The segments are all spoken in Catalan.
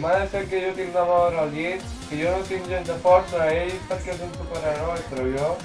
m'ha de ser que jo tinc la vora al llit, que jo no tinc gens de força, ell perquè és un superheroi, però jo...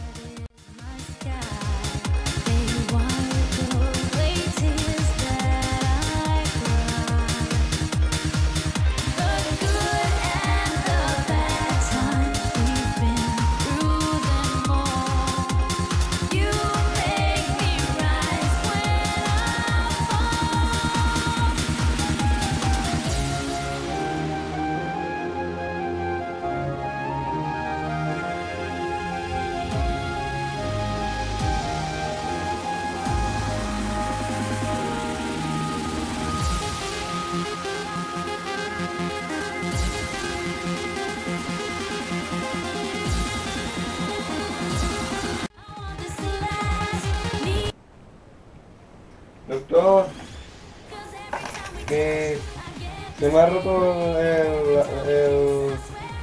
Doctor, que se me ha roto el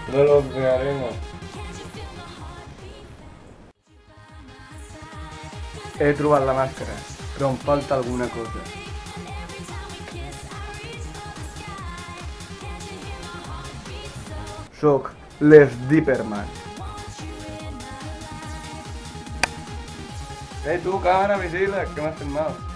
reloj de arena. He trobat la màscara, però em falta alguna cosa. Soc l'Sniperman. Tu, cámara, vigila, que m'has fet mal.